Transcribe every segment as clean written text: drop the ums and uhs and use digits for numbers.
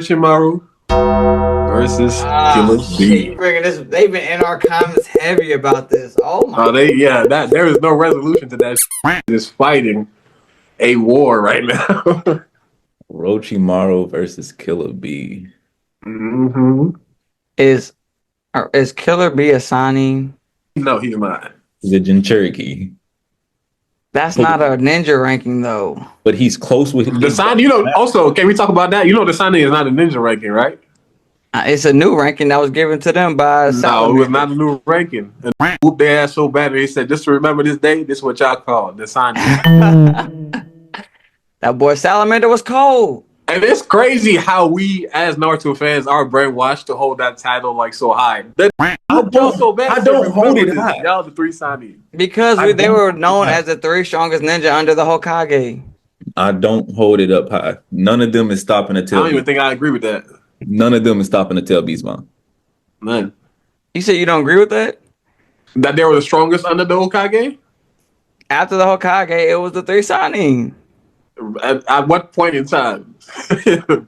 Orochimaru versus Killer Shit, you Bee. bringing this? They've been in our comments heavy about this. Oh my! That there is no resolution to that. Just fighting a war right now. Orochimaru versus Killer Bee. hmm Is Killerbee a signing? No, he's not. He's a Jinchuriki. That's not a ninja ranking though. But he's close with The sign, also, can we talk about that? The signing is not a ninja ranking, right? It's a new ranking that was given to them by No, it was not a new ranking. And whooped their ass so bad, they said, just to remember this day, this is what y'all call the signing. That boy Salamander was cold. And it's crazy how we, as Naruto fans, are brainwashed to hold that title like so high. I don't hold it high. Y'all the three signees. Because they were known as the three strongest ninja under the Hokage. I don't hold it up high. None of them is stopping a I tail. don't even think I agree with that. None of them is stopping a tail beast mom. None. You said you don't agree with that? That they were the strongest under the Hokage? After the Hokage, it was the three signing. At what point in time?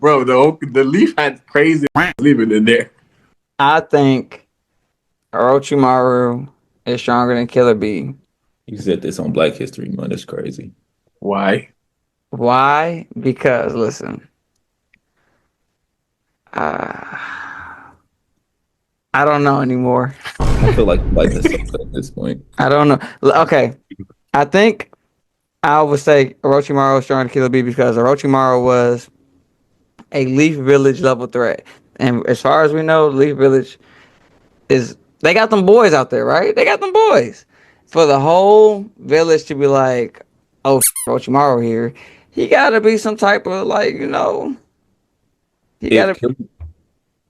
Bro, the Leaf had crazy leaving in there. I think Orochimaru is stronger than Killerbee. You said this on Black History Month. That's crazy. Why? Why? Because listen, I don't know anymore. I feel like this at this point. I don't know. Okay, I think I would say Orochimaru is stronger than Killerbee because Orochimaru was a Leaf Village level threat, and as far as we know, Leaf Village they got them boys out there, right? They got them boys. For the whole village to be like, oh, Orochimaru here, he gotta be some type of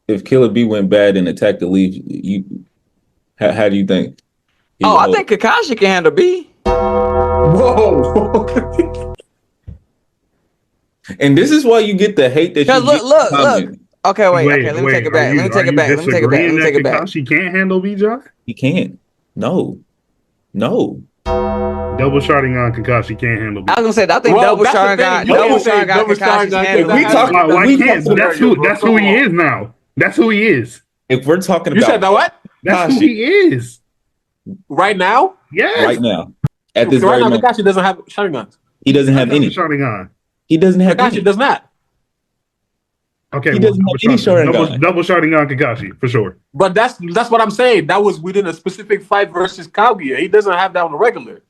If Killer Bee went bad and attacked the Leaf, how do you think? I think Kakashi can handle B. Whoa. And this is why you get the hate that you look. Okay, wait. Let me take it back. Kakashi can't handle B-Jock? He can't. No. Double Sharingan Kakashi can't handle B-Jock. I was gonna say, I think double Sharingan Kakashi's handle. Why can't? That's who he is now. That's who he is. If we're talking about, You said that what? That's who he is. Right now? Yes. Right now. At this right very now, moment, Kakashi doesn't have Sharingans. he doesn't have any. Sharingan. He doesn't have Kakashi any. does not. Okay, He doesn't have any Sharingan. double Sharingan Kakashi for sure. But that's what I'm saying. That was within a specific fight versus Kaguya. He doesn't have that on the regular.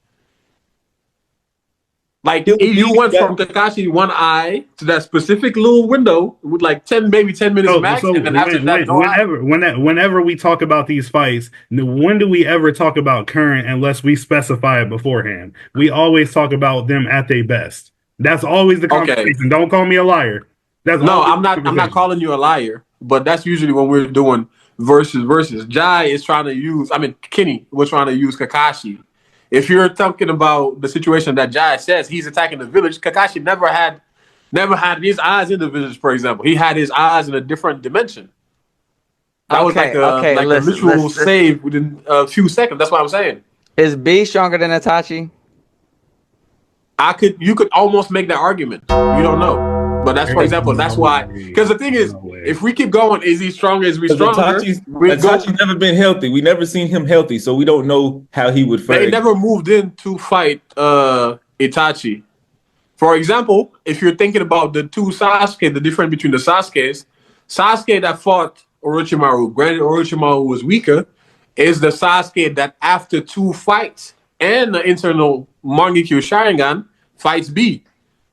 Like you went from Kakashi one eye to that specific little window with like 10 minutes max, and then after that, whenever we talk about these fights, when do we ever talk about current unless we specify it beforehand? We always talk about them at their best. That's always the conversation. Okay. Don't call me a liar. I'm not calling you a liar, but that's usually when we're doing versus. Jai is trying to use. Kenny was trying to use Kakashi. If you're talking about the situation that Jai says, he's attacking the village. Kakashi never had his eyes in the village, for example. He had his eyes in a different dimension. That was like a literal save within a few seconds. That's what I'm saying. Is B stronger than Itachi? You could almost make that argument. You don't know. But that's, for example, that's why. Because the thing is, if we keep going, is he stronger? Is we stronger? Itachi's never been healthy. We never seen him healthy, so we don't know how he would fare. They never moved in to fight Itachi. For example, if you're thinking about the two Sasuke, the difference between the Sasuke that fought Orochimaru, granted Orochimaru was weaker, is the Sasuke that after two fights and the internal Mangekyo Sharingan fights B.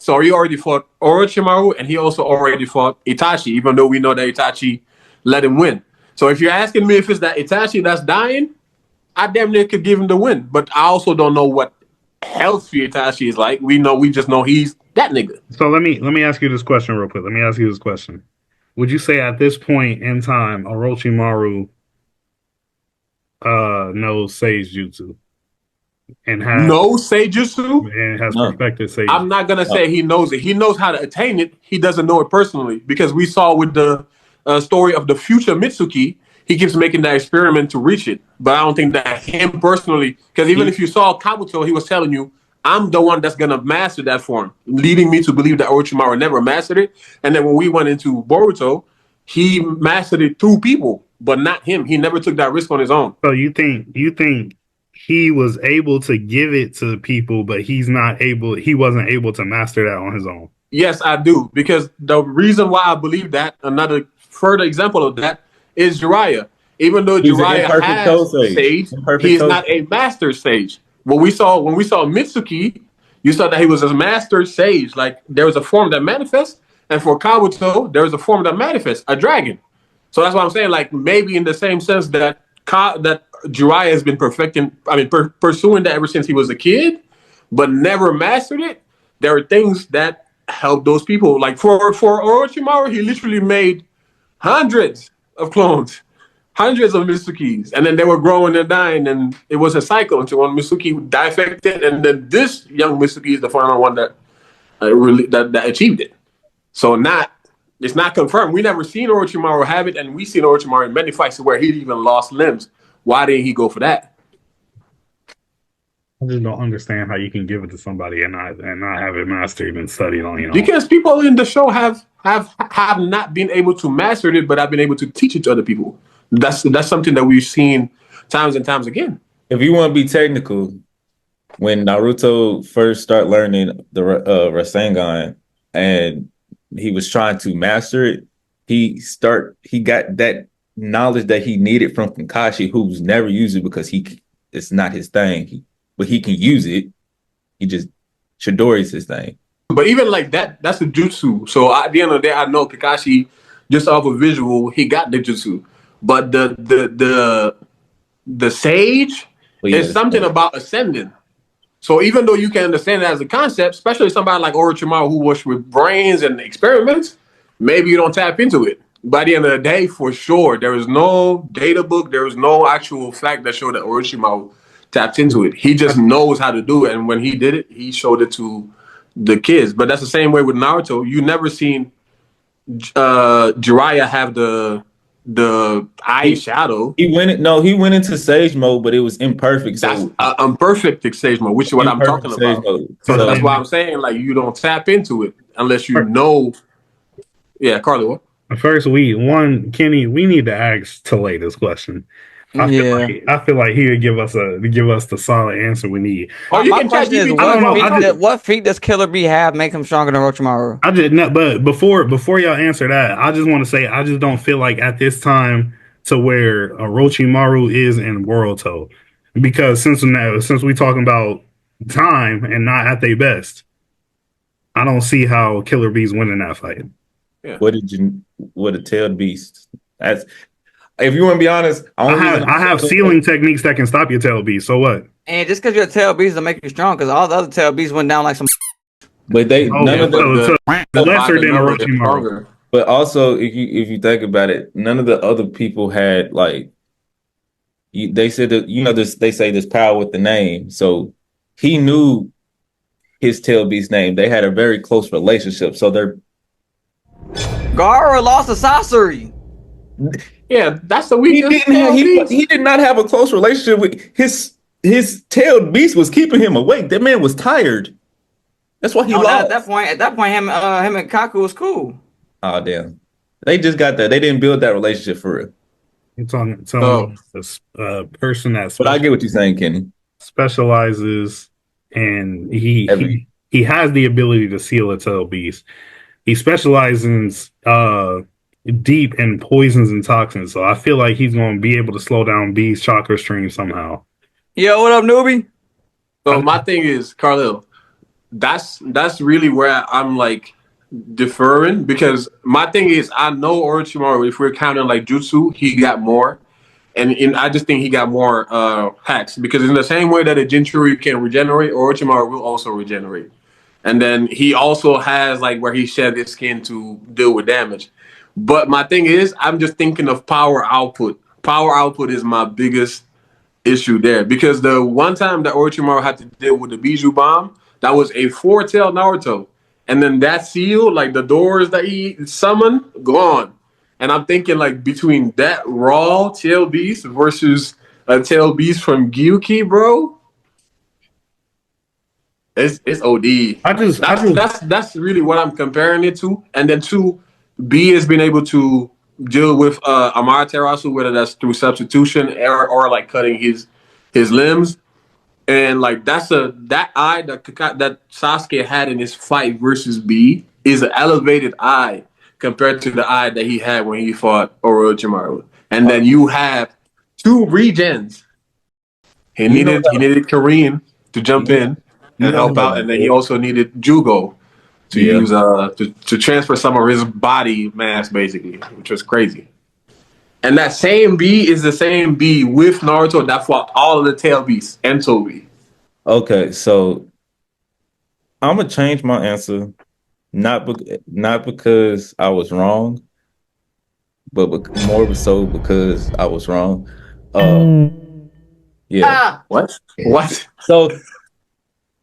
So he already fought Orochimaru, and he also already fought Itachi, even though we know that Itachi let him win. So if you're asking me if it's that Itachi that's dying, I damn near could give him the win. But I also don't know what health for Itachi is like. We just know he's that nigga. So let me ask you this question real quick. Would you say at this point in time, Orochimaru knows Sage Jutsu? And has Seijutsu and has perfected Seijutsu. I'm not gonna say he knows it. He knows how to attain it. He doesn't know it personally because we saw with the story of the future Mitsuki, he keeps making that experiment to reach it. But I don't think that him personally, because even if you saw Kabuto, he was telling you, I'm the one that's gonna master that form, leading me to believe that Orochimaru never mastered it. And then when we went into Boruto, he mastered it through people, but not him. He never took that risk on his own. So you think he was able to give it to people, but he wasn't able to master that on his own. Yes, I do. Because the reason why I believe that, another further example of that, is Jiraiya. Even though He's an Jiraiya imperfect has Sage. Sage, Imperfect he is Sage. not a master Sage. When we saw Mitsuki, you saw that he was a master Sage. Like, there was a form that manifests, and for Kabuto, there was a form that manifests, a dragon. So that's why I'm saying, like, maybe in the same sense that that Jiraiya has been pursuing that ever since he was a kid, but never mastered it. There are things that help those people. Like for Orochimaru, he literally made hundreds of clones, hundreds of Mitsukis, and then they were growing and dying, and it was a cycle until one Mitsuki defected, and then this young Mitsuki is the final one that that achieved it. So it's not confirmed. We never seen Orochimaru have it, and we seen Orochimaru in many fights where he even lost limbs. Why didn't he go for that? I just don't understand how you can give it to somebody and not have it mastered and studied on, you know. Because people in the show have not been able to master it, but have been able to teach it to other people. That's something that we've seen times and times again. If you want to be technical, when Naruto first started learning the Rasengan and he was trying to master it, he got that knowledge that he needed from Kakashi, who's never used it because it's not his thing. But he can use it. He just Chidori's his thing. But even like that, that's a jutsu. So at the end of the day, I know Kakashi, just off a visual, he got the jutsu. But the sage is something about ascending. So even though you can understand it as a concept, especially somebody like Orochimaru who works with brains and experiments, maybe you don't tap into it. By the end of the day, for sure, there is no data book, there is no actual fact that showed that Orochimaru tapped into it. He just knows how to do it, and when he did it, he showed it to the kids. But that's the same way with Naruto. You never seen Jiraiya have the eye shadow. He went into Sage mode, but it was imperfect. That's imperfect Sage mode, which is what I'm talking about. So that's why I'm saying, like, you don't tap into it unless you know. Yeah, Carly, what? First, Kenny, we need to ask Tale this question. I feel like he would give us the solid answer we need. Oh, my question is, what feat does Killerbee have make him stronger than Orochimaru? I did not, but before y'all answer that, I just want to say I just don't feel like at this time to where Orochimaru is in Boruto, because since we talking about time and not at their best, I don't see how Killerbee's winning that fight. Yeah. What a tailed beast. That's. If you want to be honest, I have sealing techniques that can stop your tail beast. So what? And just because you're a tail beast doesn't make you strong, because all the other tail beasts went down like some. But none of the lesser than Orochimaru. But also, if you think about it, none of the other people had like. They said that they say there's power with the name, so he knew his tail beast name. They had a very close relationship, so they're. Gaara lost to Sasori. Yeah, that's the weakest. He did not have a close relationship with his tailed beast was keeping him awake. That man was tired. That's why he lost. At that point, him and Kaku was cool. Oh damn! They just got that. They didn't build that relationship for real. You're talking this person that's. But I get what you're saying, Kenny. Specializes, and he has the ability to seal a tail beast. He specializes deep in poisons and toxins, so I feel like he's going to be able to slow down B's chakra stream somehow. Yo, what up, newbie? So my thing is, Karlil, that's really where I'm like deferring, because my thing is, I know Orochimaru, if we're counting like jutsu, he got more, and I just think he got more hacks, because in the same way that a Jinchuriki can regenerate, Orochimaru will also regenerate. And then he also has like where he shed his skin to deal with damage. But my thing is, I'm just thinking of power output. Power output is my biggest issue there, because the one time that Orochimaru had to deal with the Bijou Bomb, that was a 4-tailed Naruto. And then that seal, like the doors that he summoned, gone. And I'm thinking like between that raw tail beast versus a tail beast from Gyuki, bro. It's OD. I just That's really what I'm comparing it to. And then two, B has been able to deal with Amaterasu, whether that's through substitution or like cutting his limbs. And like that eye that Sasuke had in his fight versus B is an elevated eye compared to the eye that he had when he fought Orochimaru. And then you have two regens. He needed Kareem to jump in and help out, and then he also needed Jugo to use to transfer some of his body mass, basically, which was crazy. And that same B is the same B with Naruto that fought all of the tail beasts and Toby. Okay, so I'm gonna change my answer, not because I was wrong, but more so because I was wrong. Yeah. What? What? So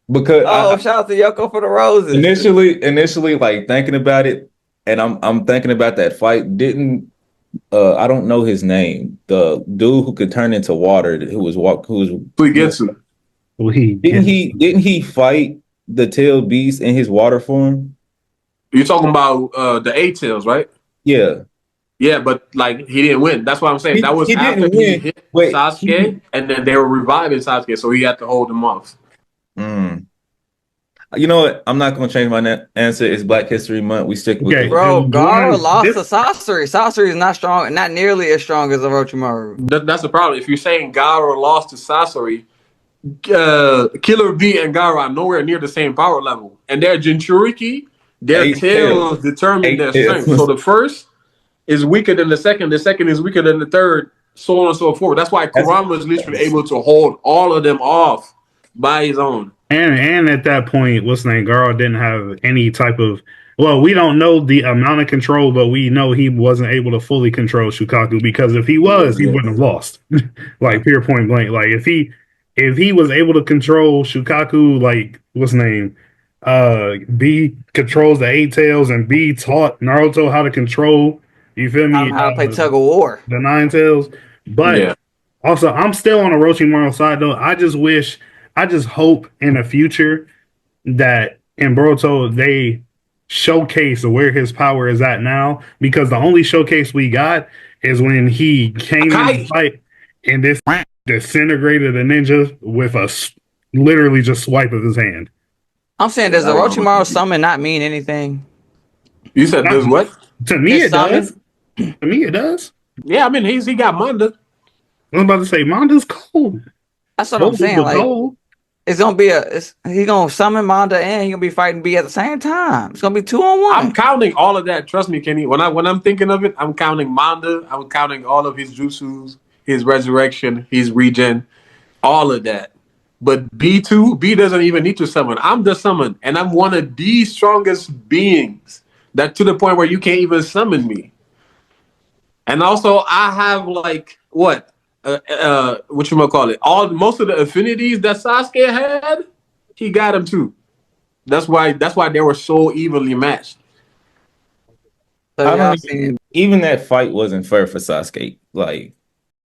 because shout out to Yoko for the roses. initially, like thinking about it, and I'm thinking about that fight. I don't know his name. The dude who could turn into water, who was Suigetsu. Didn't he fight the tail beast in his water form? You're talking about the eight tails, right? Yeah. Yeah, but like he didn't win. That's what I'm saying. That was he after didn't he win. hit Wait, Sasuke, and then they were reviving Sasuke, so he had to hold him off. You know what? I'm not going to change my answer. It's Black History Month. We stick with it. Bro, Gaara lost to Sasori. Sasori is not strong, not nearly as strong as Orochimaru. That's the problem. If you're saying Gaara lost to Sasori, Killerbee and Gaara are nowhere near the same power level, and their Jinchuriki, their tails determine their strength. So the first is weaker than the second is weaker than the third, so on and so forth. That's why Kurama is literally able to hold all of them off by his own. And at that point, what's the name? Gaara didn't have any type of. Well, we don't know the amount of control, but we know he wasn't able to fully control Shukaku, because if he was, he wouldn't have lost. Like pure point blank. Like if he was able to control Shukaku, like what's the name? B controls the eight tails, and B taught Naruto how to control. You feel me? How to play tug of war. The nine tails. But also, I'm still on Orochimaru side though. I just hope in the future that in Boruto they showcase where his power is at now, because the only showcase we got is when he came in the fight and this disintegrated a ninja with a literally just swipe of his hand. I'm saying, does Orochimaru summon not mean anything? You said does what? To me, it does. To me, it does. Yeah, I mean he got Manda. I was about to say Manda's cold. That's what I'm saying. Like, it's gonna be he's gonna summon Manda and he's gonna be fighting B at the same time. It's gonna be 2-on-1. I'm counting all of that. Trust me, Kenny. When I'm thinking of it, I'm counting Manda. I'm counting all of his jutsus, his resurrection, his regen, all of that. But B doesn't even need to summon. I'm the summon, and I'm one of the strongest beings. That to the point where you can't even summon me. And also, I have like what you might call it? Most of the affinities that Sasuke had, he got them too. That's why they were so evenly matched. So even that fight wasn't fair for Sasuke. Like